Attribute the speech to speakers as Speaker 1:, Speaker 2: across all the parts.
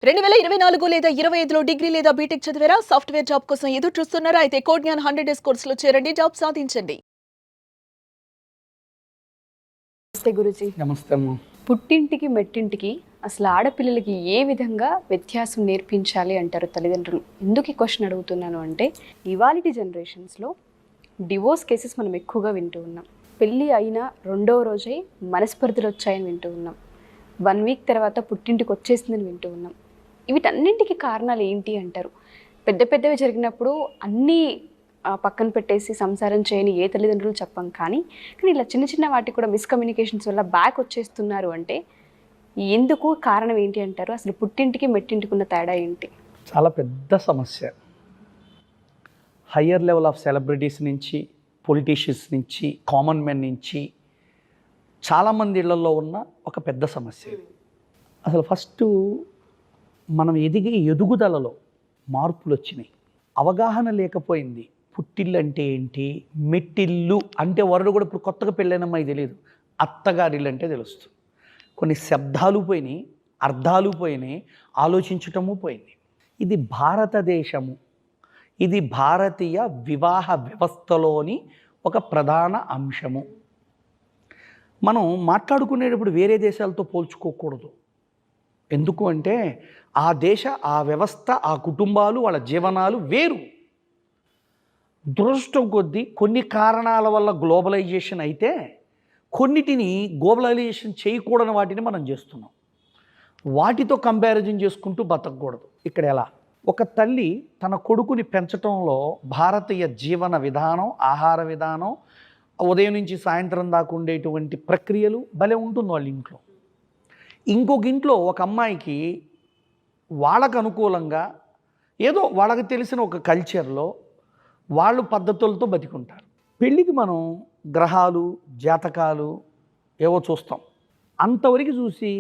Speaker 1: 2024 లేదా 25లో డిగ్రీ లేదా బీటెక్ చదివారా? సాఫ్ట్‌వేర్ జాబ్ కోసం ఎదురు చూస్తున్నారా? అయితే కోడ్ జ్ఞాన్ 100 డేస్ కోర్సులో చేరండి. జాబ్ సాధించండి.
Speaker 2: నమస్తే గురుజీ.
Speaker 3: నమస్తే అమ్మ.
Speaker 2: పుట్టింటికి మెట్టింటికి అసలు ఆడపిల్లలకి ఏ విధంగా వ్యత్యాసం నేర్పించాలి అంటారు తల్లిదండ్రులు? ఎందుకు ఈ క్వశ్చన్ అడుగుతున్నాను అంటే, ఇవాల్టి జనరేషన్స్లో డివోర్స్ కేసెస్ మనం ఎక్కువగా వింటూ ఉన్నాం. పెళ్ళి అయిన రెండవ రోజే మనస్పర్ధలు వచ్చాయని వింటూ ఉన్నాం. 1 వీక్ తర్వాత పుట్టింటికి వచ్చేసిందని వింటూ ఉన్నాం. వీటన్నింటికి కారణాలు ఏంటి అంటారు? పెద్ద పెద్దవి జరిగినప్పుడు అన్నీ పక్కన పెట్టేసి సంసారం చేయని ఏ తల్లిదండ్రులు చెప్పం, కానీ ఇలా చిన్న చిన్న వాటికి కూడా మిస్కమ్యూనికేషన్స్ వల్ల బ్యాక్ వచ్చేస్తున్నారు అంటే ఎందుకు, కారణం ఏంటి అంటారు? అసలు పుట్టింటికి మెట్టింటికి ఉన్న తేడా ఏంటి?
Speaker 3: చాలా పెద్ద సమస్య. హయ్యర్ లెవెల్ ఆఫ్ సెలబ్రిటీస్ నుంచి, పొలిటీషియన్స్ నుంచి, కామన్ మెన్ నుంచి చాలామంది ఇళ్లలో ఉన్న ఒక పెద్ద సమస్య ఇది. అసలు ఫస్ట్ మనం ఎదుగుదలలో మార్పులు వచ్చినాయి. అవగాహన లేకపోయింది. పుట్టిల్లు అంటే ఏంటి, మెట్టిల్లు అంటే వరడు కూడా ఇప్పుడు కొత్తగా పెళ్ళైనమ్మాయి తెలియదు, అత్తగారిల్లు అంటే తెలుస్తుంది. కొన్ని శబ్దాలు పోయినాయి, అర్థాలు పోయినాయి, ఆలోచించటము పోయింది. ఇది భారతదేశము, ఇది భారతీయ వివాహ వ్యవస్థలోని ఒక ప్రధాన అంశము. మనం మాట్లాడుకునేటప్పుడు వేరే దేశాలతో పోల్చుకోకూడదు. ఎందుకు అంటే ఆ దేశ, ఆ వ్యవస్థ, ఆ కుటుంబాలు, వాళ్ళ జీవనాలు వేరు. దురదృష్టం కొద్దీ కొన్ని కారణాల వల్ల గ్లోబలైజేషన్ అయితే కొన్నిటిని గ్లోబలైజేషన్ చేయకూడని వాటిని మనం చేస్తున్నాం. వాటితో కంపారిజన్ చేసుకుంటూ బతకూడదు. ఇక్కడ ఎలా? ఒక తల్లి తన కొడుకుని పెంచడంలో భారతీయ జీవన విధానం, ఆహార విధానం, ఉదయం నుంచి సాయంత్రం దాకా ఉండేటువంటి ప్రక్రియలు భలే ఉంటుంది వాళ్ళ ఇంట్లో. ఇంకొక ఇంట్లో ఒక అమ్మాయికి వాళ్ళకు అనుకూలంగా ఏదో వాళ్ళకి తెలిసిన ఒక కల్చర్లో వాళ్ళు పద్ధతులతో బతికుంటారు. పెళ్ళికి మనం గ్రహాలు, జాతకాలు ఏవో చూస్తాం, అంతవరకు చూసి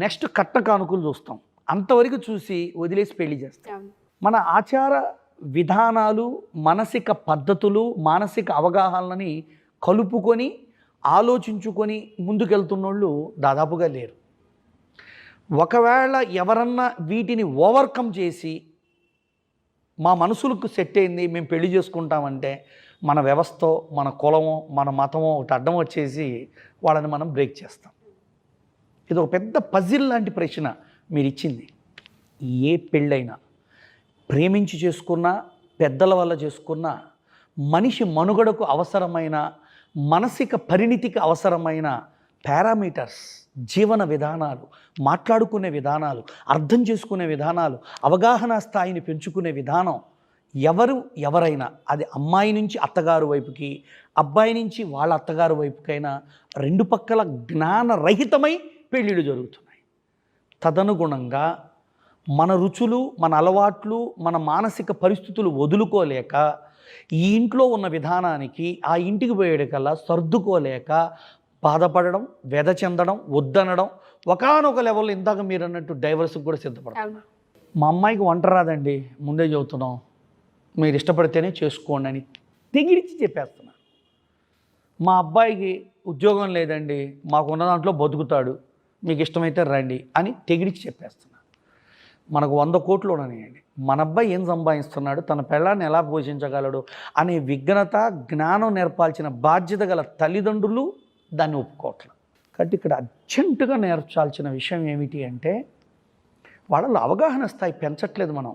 Speaker 3: నెక్స్ట్ కట్న కానుకలు చూస్తాం, అంతవరకు చూసి వదిలేసి పెళ్లి చేస్తాం. మన ఆచార విధానాలు, మానసిక పద్ధతులు, మానసిక అవగాహనలని కలుపుకొని ఆలోచించుకొని ముందుకెళ్తున్నోళ్ళు దాదాపుగా లేరు. ఒకవేళ ఎవరన్నా వీటిని ఓవర్కమ్ చేసి మా మనసులకు సెట్ అయింది, మేము పెళ్లి చేసుకుంటామంటే మన వ్యవస్థ, మన కులమో, మన మతమో ఒకటి అడ్డం వచ్చేసి వాళ్ళని మనం బ్రేక్ చేస్తాం. ఇది ఒక పెద్ద పజిల్ లాంటి ప్రశ్న మీరు ఇచ్చింది. ఏ పెళ్ళైనా ప్రేమించి చేసుకున్నా, పెద్దల వల్ల చేసుకున్నా, మనిషి మనుగడకు అవసరమైన, మానసిక పరిణితికి అవసరమైన పారామీటర్స్, జీవన విధానాలు, మాట్లాడుకునే విధానాలు, అర్థం చేసుకునే విధానాలు, అవగాహన స్థాయిని పెంచుకునే విధానం ఎవరైనా, అది అమ్మాయి నుంచి అత్తగారు వైపుకి, అబ్బాయి నుంచి వాళ్ళ అత్తగారు వైపుకైనా రెండు పక్కల జ్ఞానరహితమై పెళ్ళిళ్ళు జరుగుతున్నాయి. తదనుగుణంగా మన రుచులు, మన అలవాట్లు, మన మానసిక పరిస్థితులు వదులుకోలేక ఈ ఇంట్లో ఉన్న విధానానికి ఆ ఇంటికి పోయేటికల్లా సర్దుకోలేక బాధపడడం, వ్యధ చెందడం, వద్దనడం, ఒకానొక లెవెల్లో ఇందాక మీరు అన్నట్టు డైవర్స్కి కూడా సిద్ధపడడం. మా అమ్మాయికి వంట రాదండి, ముందే చెబుతున్నాం, మీరు ఇష్టపడితేనే చేసుకోండి అని తెగిడిచి చెప్పేస్తున్నాను. మా అబ్బాయికి ఉద్యోగం లేదండి, మాకున్న దాంట్లో బతుకుతాడు, మీకు ఇష్టమైతే రండి అని తెగిడిచి చెప్పేస్తున్నాను. మనకు 100 కోట్లు ఉన్నాయండి, మన అబ్బాయి ఏం సంపాదిస్తున్నాడు, తన పిల్లాన్ని ఎలా పోషించగలడు అనే విఘ్నత, జ్ఞానం నేర్పాల్సిన బాధ్యత గల తల్లిదండ్రులు దాన్ని ఒప్పుకోవట్లేదు. కాబట్టి ఇక్కడ అర్జెంటుగా నేర్చాల్సిన విషయం ఏమిటి అంటే, వాళ్ళలో అవగాహన స్థాయి పెంచట్లేదు. మనం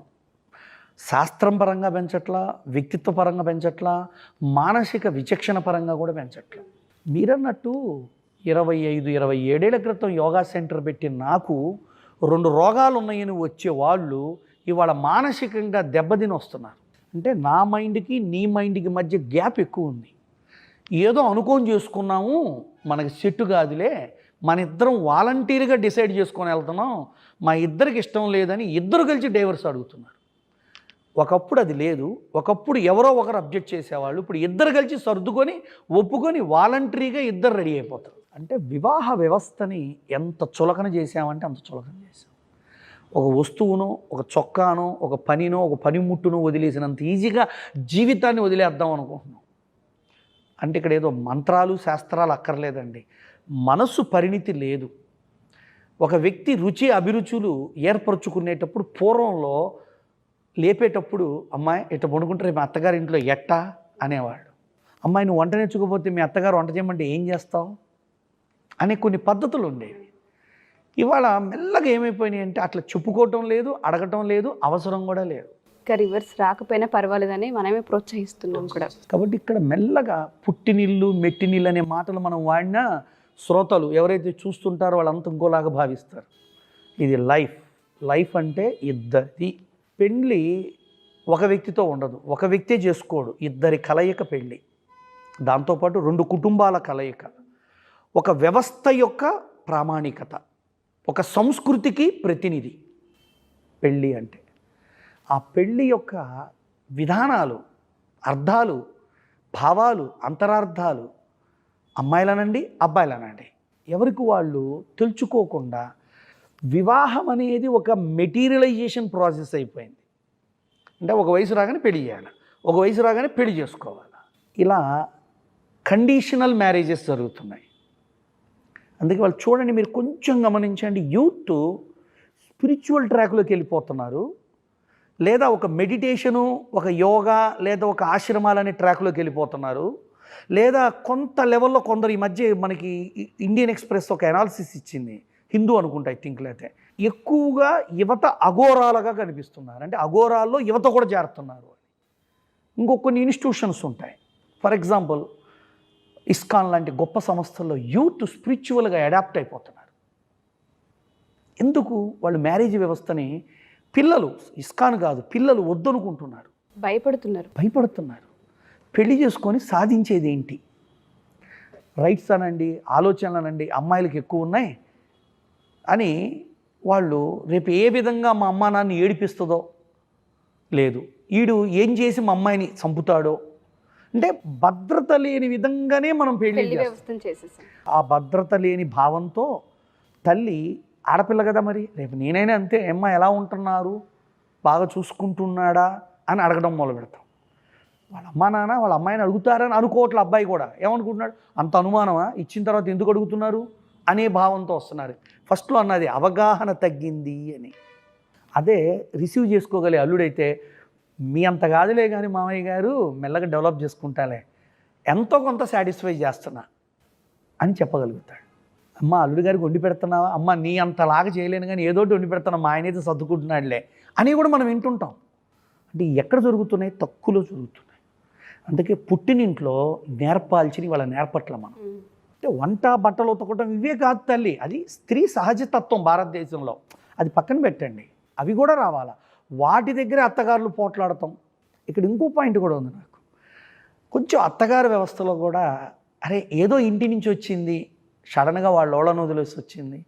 Speaker 3: శాస్త్రం పరంగా పెంచట్లా, వ్యక్తిత్వ పరంగా పెంచట్లా, మానసిక విచక్షణ పరంగా కూడా పెంచట్లా. మీరన్నట్టు 25-27 ఏళ్ల క్రితం యోగా సెంటర్ పెట్టి నాకు 2 రోగాలు ఉన్నాయని వచ్చే వాళ్ళు ఇవాళ మానసికంగా దెబ్బతిని వస్తున్నారు. అంటే నా మైండ్కి నీ మైండ్కి మధ్య గ్యాప్ ఎక్కువ ఉంది. ఏదో అనుకోని చేసుకున్నాము, మనకి సెట్టు కాదులే, మన ఇద్దరం వాలంటీర్గా డిసైడ్ చేసుకొని వెళ్తున్నాం, మా ఇద్దరికి ఇష్టం లేదని ఇద్దరు కలిసి డైవర్స్ అడుగుతున్నారు. ఒకప్పుడు అది లేదు, ఒకప్పుడు ఎవరో ఒకరు అబ్జెక్ట్ చేసేవాళ్ళు, ఇప్పుడు ఇద్దరు కలిసి సర్దుకొని ఒప్పుకొని వాలంటరీగా ఇద్దరు రెడీ అయిపోతారు. అంటే వివాహ వ్యవస్థని ఎంత చులకన చేసామంటే అంత చులకన చేసాం. ఒక వస్తువునో, ఒక చొక్కానో, ఒక పనినో, ఒక పనిముట్టునో వదిలేసినంత ఈజీగా జీవితాన్ని వదిలేద్దాం అనుకుంటున్నాం. అంటే ఇక్కడ ఏదో మంత్రాలు, శాస్త్రాలు అక్కర్లేదండి, మనస్సు పరిణితి లేదు. ఒక వ్యక్తి రుచి అభిరుచులు ఏర్పరచుకునేటప్పుడు పూర్వంలో లేపేటప్పుడు అమ్మాయి ఇట్లా పండుకుంటే రేపు అత్తగారి ఇంట్లో ఎట్టా అనేవాడు. అమ్మాయి నువ్వు వంట నేర్చుకోకపోతే మీ అత్తగారు వంట చేయమంటే ఏం చేస్తావు అనే కొన్ని పద్ధతులు ఉండేవి. ఇవాళ మెల్లగా ఏమైపోయినాయి అంటే అట్లా చెప్పుకోవటం లేదు, అడగటం లేదు, అవసరం కూడా లేదు.
Speaker 2: ఇంకా రివర్స్ రాకపోయినా పర్వాలేదని మనమే ప్రోత్సహిస్తున్నాం కూడా.
Speaker 3: కాబట్టి ఇక్కడ మెల్లగా పుట్టినిల్లు మెట్టినిల్లు అనే మాటలు మనం వాడినా శ్రోతలు ఎవరైతే చూస్తుంటారో వాళ్ళంతా ఇంకోలాగా భావిస్తారు. ఇది లైఫ్ అంటే ఇద్దరిది. పెళ్ళి ఒక వ్యక్తితో ఉండదు, ఒక వ్యక్తే చేసుకోడు, ఇద్దరి కలయిక పెళ్ళి. దాంతోపాటు 2 కుటుంబాల కలయిక, ఒక వ్యవస్థ యొక్క ప్రామాణికత, ఒక సంస్కృతికి ప్రతినిధి పెళ్ళి అంటే. ఆ పెళ్ళి యొక్క విధానాలు, అర్థాలు, భావాలు, అంతరార్థాలు అమ్మాయిలనండి అబ్బాయిలనండి ఎవరికి వాళ్ళు తెలుసుకోకుండా వివాహం అనేది ఒక మెటీరియలైజేషన్ ప్రాసెస్ అయిపోయింది. అంటే ఒక వయసు రాగానే పెళ్లి చేయాలి, ఒక వయసు రాగానే పెళ్లి చేసుకోవాలి, ఇలా కండిషనల్ మ్యారేజెస్ జరుగుతున్నాయి. అందుకే వాళ్ళు చూడండి, మీరు కొంచెం గమనించండి, యూత్ స్పిరిచువల్ ట్రాక్లోకి వెళ్ళిపోతున్నారు, లేదా ఒక మెడిటేషను, ఒక యోగా, లేదా ఒక ఆశ్రమాలనే ట్రాక్లోకి వెళ్ళిపోతున్నారు, లేదా కొంత లెవెల్లో కొందరు ఈ మధ్య మనకి ఇండియన్ ఎక్స్ప్రెస్ ఒక అనాలిసిస్ ఇచ్చింది, హిందూ అనుకుంటా ఐ థింక్, లేకపోతే ఎక్కువగా యువత అఘోరాలుగా కనిపిస్తున్నారు. అంటే అఘోరాల్లో యువత కూడా చేరుతున్నారు. ఇంకొన్ని ఇన్స్టిట్యూషన్స్ ఉంటాయి, ఫర్ ఎగ్జాంపుల్ ఇస్కాన్ లాంటి గొప్ప సంస్థల్లో యూత్ స్పిరిచువల్గా అడాప్ట్ అయిపోతున్నారు. ఎందుకు? వాళ్ళు మ్యారేజ్ వ్యవస్థని పిల్లలు, ఇస్కాన్ కాదు, పిల్లలు వద్దనుకుంటున్నారు, భయపడుతున్నారు. పెళ్లి చేసుకొని సాధించేది ఏంటి? రైట్స్ అనండి, ఆలోచనలు అనండి అమ్మాయిలకు ఎక్కువ ఉన్నాయి అని వాళ్ళు రేపు ఏ విధంగా మా అమ్మా నాన్న ఏడిపిస్తుందో, లేదు ఈడు ఏం చేసి మా అమ్మాయిని చంపుతాడో, అంటే భద్రత లేని విధంగానే మనం పెళ్లి చేసేసాం. ఆ భద్రత లేని భావంతో తల్లి ఆడపిల్ల కదా, మరి రేపు నేనైనా అంతే, అమ్మ ఎలా ఉంటున్నారు, బాగా చూసుకుంటున్నాడా అని అడగడం మొదలు పెడతాం. వాళ్ళ అమ్మా నాన్న వాళ్ళ అమ్మాయిని అడుగుతారని అనుకోవట్లే, అబ్బాయి కూడా ఏమనుకుంటున్నాడు, అంత అనుమానమా, ఇచ్చిన తర్వాత ఎందుకు అడుగుతున్నారు అనే భావంతో వస్తున్నారు. ఫస్ట్లో అన్నది అవగాహన తగ్గింది అని. అదే రిసీవ్ చేసుకోగలిగే అల్లుడైతే మీ అంత కాదులే కానీ మామయ్య గారు మెల్లగా డెవలప్ చేసుకుంటాలే, ఎంతో కొంత సాటిస్ఫై చేస్తున్నా అని చెప్పగలుగుతాడు. అమ్మ అల్లుడి గారికి వండి పెడుతున్నావా, అమ్మ నీ అంతలాగా చేయలేను కానీ ఏదోటి వండి పెడుతున్నా, మా ఆయన అయితే సర్దుకుంటున్నాడులే అని కూడా మనం వింటుంటాం. అంటే ఎక్కడ జరుగుతున్నాయి? తక్కువలో జరుగుతున్నాయి. అందుకే పుట్టినింట్లో నేర్పాల్సినవి వాళ్ళ నేర్పట్ల మనం. అంటే వంట బట్టలు ఉతకడం ఇవే కాదు తల్లి, అది స్త్రీ సహజతత్వం భారతదేశంలో, అది పక్కన పెట్టండి, అవి కూడా రావాలా. వాటి దగ్గరే అత్తగారులు పోట్లాడతాం. ఇక్కడ ఇంకో పాయింట్ కూడా ఉంది నాకు, కొంచెం అత్తగారి వ్యవస్థలో కూడా అరే ఏదో ఇంటి నుంచి వచ్చింది, సడన్గా వాళ్ళని వదిలేసి వచ్చింది,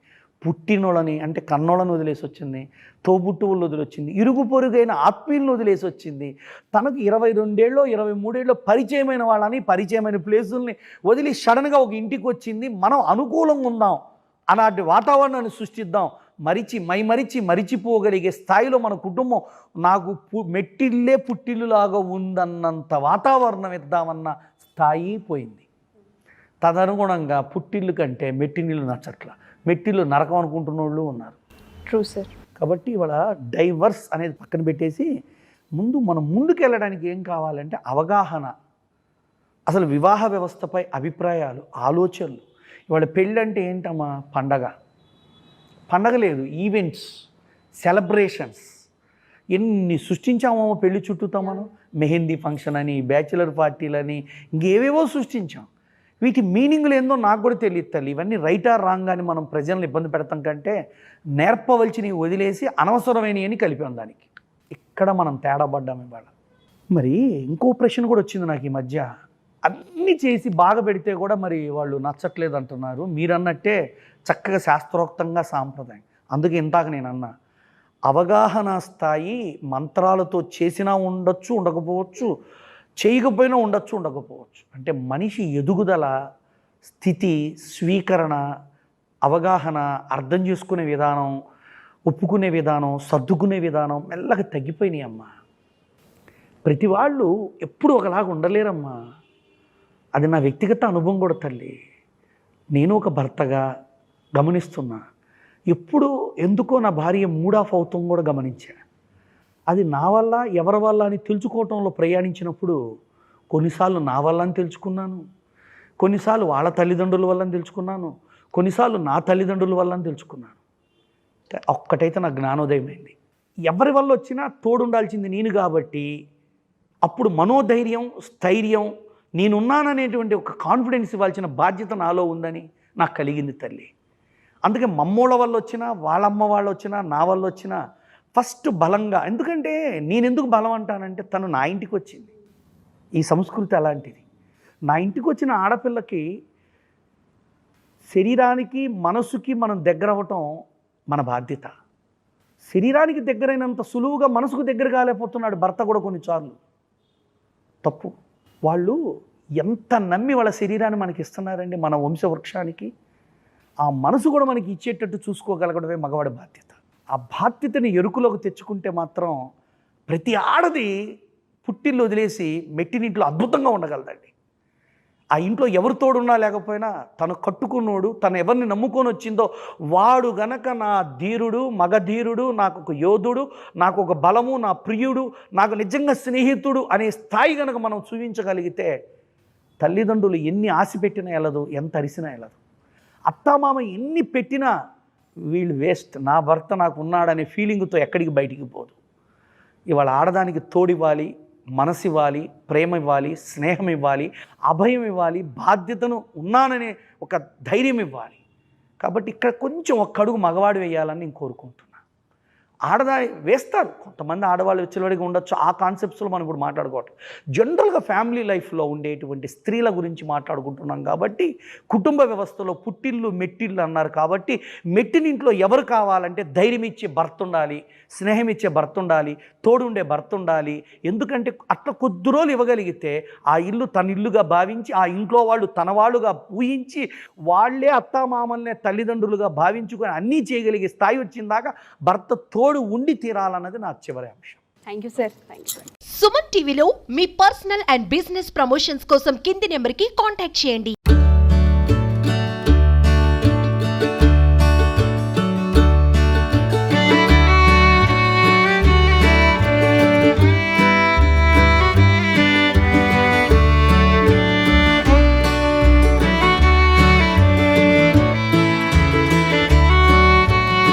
Speaker 3: పుట్టినోళ్ళని అంటే కన్నోళ్ళని వదిలేసి వచ్చింది, తోబుట్టువులను వదిలేసింది, ఇరుగు పొరుగైన ఆత్మీయులను వదిలేసి వచ్చింది, తనకు 22 23 పరిచయమైన వాళ్ళని, పరిచయమైన ప్లేసుల్ని వదిలి సడన్గా ఒక ఇంటికి వచ్చింది. మనం అనుకూలంగా ఉందాం, అలాంటి వాతావరణాన్ని సృష్టిద్దాం, మరిచిపోగలిగే స్థాయిలో మన కుటుంబం నాకు మెట్టిల్లే పుట్టిల్లులాగా ఉందన్నంత వాతావరణం ఇద్దామన్న స్థాయి పోయింది. తదనుగుణంగా పుట్టిల్లు కంటే మెట్టినిల్లు నచ్చట్ల, మెట్టిల్లు నరకం అనుకుంటున్న వాళ్ళు ఉన్నారు.
Speaker 2: True sir.
Speaker 3: కాబట్టి ఇవాళ డైవర్స్ అనేది పక్కన పెట్టేసి మనం ముందుకు వెళ్ళడానికి ఏం కావాలంటే అవగాహన, అసలు వివాహ వ్యవస్థపై అభిప్రాయాలు, ఆలోచనలు. ఇవాళ పెళ్ళి అంటే ఏంటమ్మా, పండగ లేదు, ఈవెంట్స్, సెలబ్రేషన్స్ ఎన్ని సృష్టించామో పెళ్లి చుట్టూతో మనం. మెహందీ ఫంక్షన్ అని, బ్యాచిలర్ పార్టీలని, ఇంకేవేవో సృష్టించాం. వీటి మీనింగ్లు ఏందో నాకు కూడా తెలియదు తల్లి. ఇవన్నీ రైట్ ఆర్ రాంగ్ అని మనం ప్రజలను ఇబ్బంది పెడతాం కంటే నేర్పవలసినవి వదిలేసి అనవసరమైనవి అని కలిపాం దానికి. ఇక్కడ మనం తేడా పడ్డాం ఇవాళ. మరి ఇంకో ప్రశ్న కూడా వచ్చింది నాకు ఈ మధ్య, అన్నీ చేసి బాగా పెడితే కూడా మరి వాళ్ళు నచ్చట్లేదు అంటున్నారు. మీరన్నట్టే చక్కగా శాస్త్రోక్తంగా సాంప్రదాయం. అందుకే ఇంతాక నేను అన్నా, అవగాహన స్థాయి మంత్రాలతో చేసినా ఉండొచ్చు, ఉండకపోవచ్చు, చేయకపోయినా ఉండొచ్చు, ఉండకపోవచ్చు. అంటే మనిషి ఎదుగుదల, స్థితి, స్వీకరణ, అవగాహన, అర్థం చేసుకునే విధానం, ఒప్పుకునే విధానం, సర్దుకునే విధానం మెల్లగా తగ్గిపోయినాయి అమ్మా. ప్రతి వాళ్ళు ఎప్పుడు ఒకలాగా ఉండలేరమ్మా. అది నా వ్యక్తిగత అనుభవం కూడా తల్లి. నేను ఒక భర్తగా గమనిస్తున్నా, ఎప్పుడు ఎందుకో నా భార్య మూడ్ ఆఫ్ అవుతాం కూడా గమనించా. అది నా వల్ల ఎవరి వల్ల అని తెలుసుకోవటంలో ప్రయాణించినప్పుడు కొన్నిసార్లు నా వల్ల అని తెలుసుకున్నాను, కొన్నిసార్లు వాళ్ళ తల్లిదండ్రుల వల్ల అని తెలుసుకున్నాను, కొన్నిసార్లు నా తల్లిదండ్రుల వల్ల అని తెలుసుకున్నాను. ఒక్కటైతే నాకు జ్ఞానోదయం అయింది, ఎవరి వల్ల వచ్చినా తోడుండాల్సింది నేను కాబట్టి అప్పుడు మనోధైర్యం, స్థైర్యం, నేనున్నాననేటువంటి ఒక కాన్ఫిడెన్స్ ఇవ్వాల్సిన బాధ్యత నాలో ఉందని నాకు కలిగింది తల్లి. అందుకే మమ్మోళ్ళ వల్ల వచ్చినా, వాళ్ళమ్మ వాళ్ళు వచ్చినా, నా వల్ల వచ్చినా ఫస్ట్ బలంగా, ఎందుకంటే నేను ఎందుకు బలం అంటానంటే తను నా ఇంటికి వచ్చింది. ఈ సంస్కృతి అలాంటిది. నా ఇంటికి వచ్చిన ఆడపిల్లకి శరీరానికి మనసుకి మనం దగ్గర అవ్వటం మన బాధ్యత. శరీరానికి దగ్గరైనంత సులువుగా మనసుకు దగ్గర కాలేకపోతున్నాడు భర్త కూడా కొన్నిసార్లు. తప్పు. వాళ్ళు ఎంత నమ్మి వాళ్ళ శరీరాన్ని మనకి ఇస్తున్నారండి, మన వంశవృక్షానికి. ఆ మనసు కూడా మనకి ఇచ్చేటట్టు చూసుకోగలగడమే మగవాడి బాధ్యత. ఆ బాధ్యతని ఎరుకులోకి తెచ్చుకుంటే మాత్రం ప్రతి ఆడది పుట్టిల్లు వదిలేసి మెట్టినింట్లో అద్భుతంగా ఉండగలదండి. ఆ ఇంట్లో ఎవరు తోడున్నా లేకపోయినా తను కట్టుకున్నోడు, తను ఎవరిని నమ్ముకొని వచ్చిందో వాడు గనక నా ధీరుడు, మగధీరుడు, నాకు ఒక యోధుడు, నాకు ఒక బలము, నా ప్రియుడు, నాకు నిజంగా స్నేహితుడు అనే స్థాయి కనుక మనం చూపించగలిగితే తల్లిదండ్రులు ఎన్ని ఆశ పెట్టినా వెళ్ళదు, ఎంత అరిసినా వెళ్ళదు. అత్తామామ ఎన్ని పెట్టినా వీళ్ళు వేస్ట్, నా భర్త నాకు ఉన్నాడనే ఫీలింగ్తో ఎక్కడికి బయటికి పోదు. ఇవాళ ఆడదానికి తోడివ్వాలి, మనసు ఇవ్వాలి, ప్రేమ ఇవ్వాలి, స్నేహం ఇవ్వాలి, అభయం ఇవ్వాలి, బాధ్యతను ఉన్నాననే ఒక ధైర్యం ఇవ్వాలి. కాబట్టి ఇక్కడ కొంచెం ఒక్క అడుగు మగవాడు వేయాలని నేను కోరుకుంటున్నాను. ఆడదా వేస్తారు, కొంతమంది ఆడవాళ్ళు విచ్చలవాడిగా ఉండొచ్చు, ఆ కాన్సెప్ట్స్లో మనం ఇప్పుడు మాట్లాడుకోవట్లేదు. జనరల్గా ఫ్యామిలీ లైఫ్లో ఉండేటువంటి స్త్రీల గురించి మాట్లాడుకుంటున్నాం కాబట్టి, కుటుంబ వ్యవస్థలో పుట్టిల్లు మెట్టిల్లు అన్నారు కాబట్టి, మెట్టినింట్లో ఎవరు కావాలంటే ధైర్యం ఇచ్చే భర్త ఉండాలి, స్నేహం ఇచ్చే భర్త ఉండాలి, తోడుండే భర్త ఉండాలి. ఎందుకంటే అట్లా కొద్ది రోజులు ఇవ్వగలిగితే ఆ ఇల్లు తన ఇల్లుగా భావించి, ఆ ఇంట్లో వాళ్ళు తన వాళ్ళుగా ఊహించి, వాళ్ళే అత్తామామల్నే తల్లిదండ్రులుగా భావించుకొని అన్నీ చేయగలిగే స్థాయి వచ్చిందాకా భర్త తోడు ఉండి తీరాలన్నది నా చివరి అంశం.
Speaker 2: Thank you sir. Thank you.
Speaker 4: Suman టీవీలో మీ పర్సనల్ అండ్ బిజినెస్ ప్రమోషన్స్ కోసం కింది నెంబర్కి కాంటాక్ట్ చేయండి.